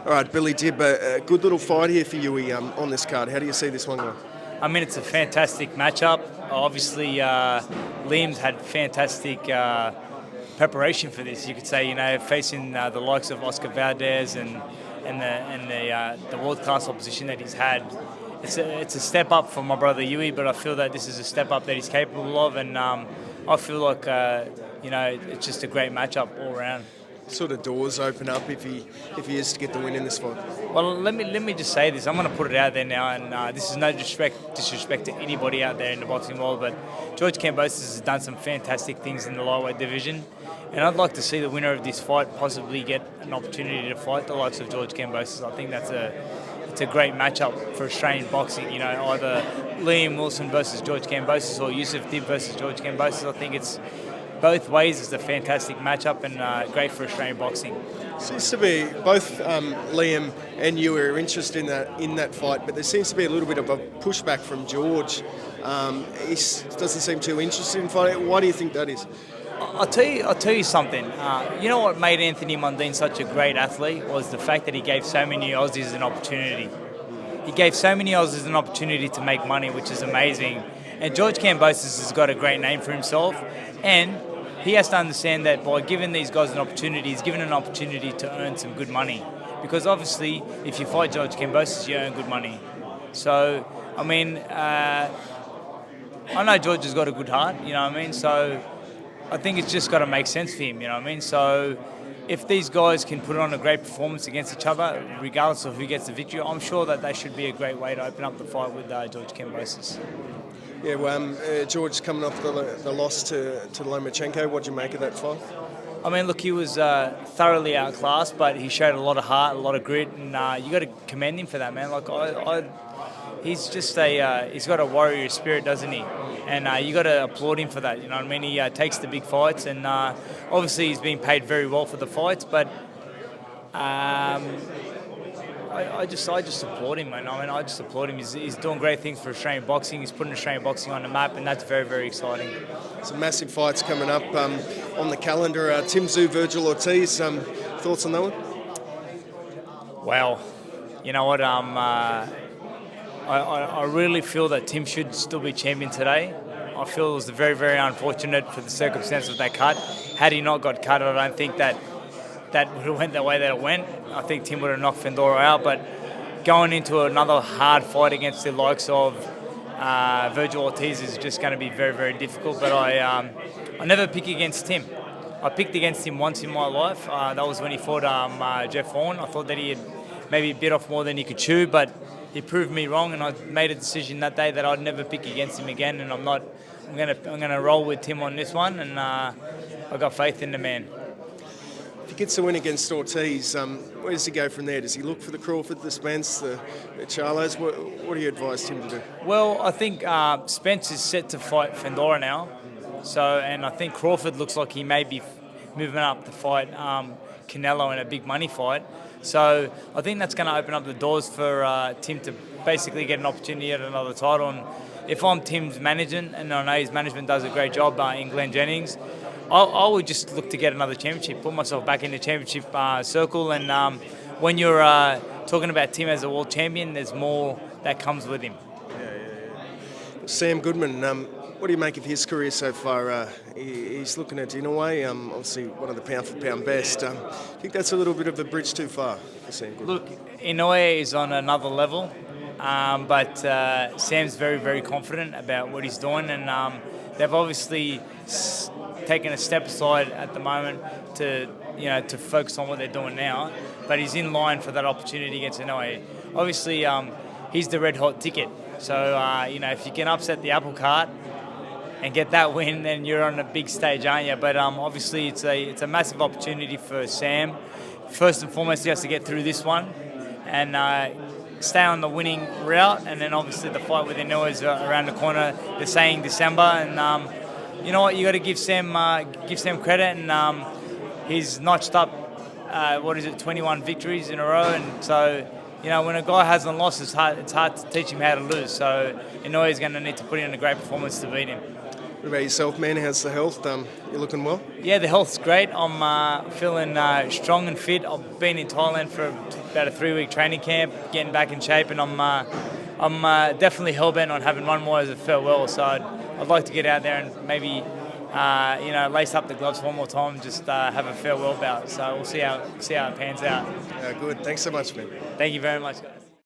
All right, Billy Dibb, a good little fight here for you on this card. How do you see this one going? I mean, it's a fantastic matchup. Obviously, Liam's had fantastic preparation for this. You could say, facing the likes of Oscar Valdez and the world-class opposition that he's had. It's a step up for my brother Yui, but I feel that this is a step up that he's capable of, and I feel like it's just a great matchup all around. Sort of doors open up if he is to get the win in this fight? Well, let me just say this. I'm going to put it out there now, and this is no disrespect to anybody out there in the boxing world, but George Kambosos has done some fantastic things in the lightweight division, and I'd like to see the winner of this fight possibly get an opportunity to fight the likes of George Kambosos. I think it's a great matchup for Australian boxing. Either Liam Wilson versus George Kambosos or Yusuf Dibb versus George Kambosos. I think it's both ways. It's a fantastic matchup and great for Australian boxing. Seems to be both Liam and you are interested in that fight, but there seems to be a little bit of a pushback from George. He doesn't seem too interested in fighting. Why do you think that is? I'll tell you something. You know what made Anthony Mundine such a great athlete was the fact that he gave so many Aussies an opportunity. He gave so many Aussies an opportunity to make money, which is amazing. And George Kambosos has got a great name for himself, and he has to understand that by giving these guys an opportunity, he's given an opportunity to earn some good money. Because obviously, if you fight George Kambosos, you earn good money. So, I mean, I know George has got a good heart, you know what I mean? So I think it's just got to make sense for him, you know what I mean? So if these guys can put on a great performance against each other, regardless of who gets the victory, I'm sure that they should be a great way to open up the fight with George Kambosos. Yeah, well, George coming off the loss to Lomachenko, what do you make of that fight? I mean, look, he was thoroughly outclassed, but he showed a lot of heart, a lot of grit, and you got to commend him for that, man. Like, he's just he's got a warrior spirit, doesn't he? And you got to applaud him for that. You know what I mean? He takes the big fights, and obviously he's being paid very well for the fights. But I just applaud him, man. I mean, I just applaud him. He's doing great things for Australian boxing. He's putting Australian boxing on the map, and that's very, very exciting. Some massive fights coming up on the calendar. Tszyu, Vergil Ortiz. Thoughts on that one? Well, you know what? I really feel that Tim should still be champion today. I feel it was very, very unfortunate for the circumstance of that cut. Had he not got cut, I don't think that would have went the way that it went. I think Tim would have knocked Fundora out, but going into another hard fight against the likes of Vergil Ortiz is just going to be very, very difficult. But I never pick against Tim. I picked against him once in my life. That was when he fought Jeff Horn. I thought that he had maybe bit off more than he could chew, but he proved me wrong, and I made a decision that day that I'd never pick against him again. And I'm gonna roll with Tim on this one, and I got faith in the man. If he gets a win against Ortiz, where does he go from there? Does he look for the Crawford, the Spence, the Charlos? What do you advise him to do? Well, I think Spence is set to fight Fundora now, and I think Crawford looks like he may be moving up to fight Canelo in a big money fight. So I think that's going to open up the doors for Tim to basically get an opportunity at another title. And if I'm Tim's management, and I know his management does a great job in Glenn Jennings, I would just look to get another championship, put myself back in the championship circle. And when you're talking about Tim as a world champion, there's more that comes with him. Yeah. Sam Goodman, what do you make of his career so far? He's looking at Dinaway, obviously one of the pound-for-pound best. I think that's a little bit of a bridge too far for Sam Goodman. Look, Inoue is on another level, but Sam's very, very confident about what he's doing, and they've obviously taken a step aside at the moment to focus on what they're doing now. But he's in line for that opportunity against Inoue. Obviously, he's the red-hot ticket. So if you can upset the apple cart and get that win, then you're on a big stage, aren't you? But obviously, it's a massive opportunity for Sam. First and foremost, he has to get through this one and stay on the winning route. And then obviously the fight with Inoue is around the corner. They're saying December, and you know what? You got to give Sam credit, and he's notched up 21 victories in a row, and so. When a guy hasn't lost, it's hard to teach him how to lose. So Inoue is going to need to put in a great performance to beat him. What about yourself, man? How's the health? You looking well? Yeah, the health's great. I'm feeling strong and fit. I've been in Thailand for about a 3-week training camp, getting back in shape, and I'm definitely hell-bent on having one more as a farewell. So I'd like to get out there and maybe lace up the gloves one more time, and just have a farewell bout. So we'll see how it pans out. Good. Thanks so much, man. Thank you very much, guys.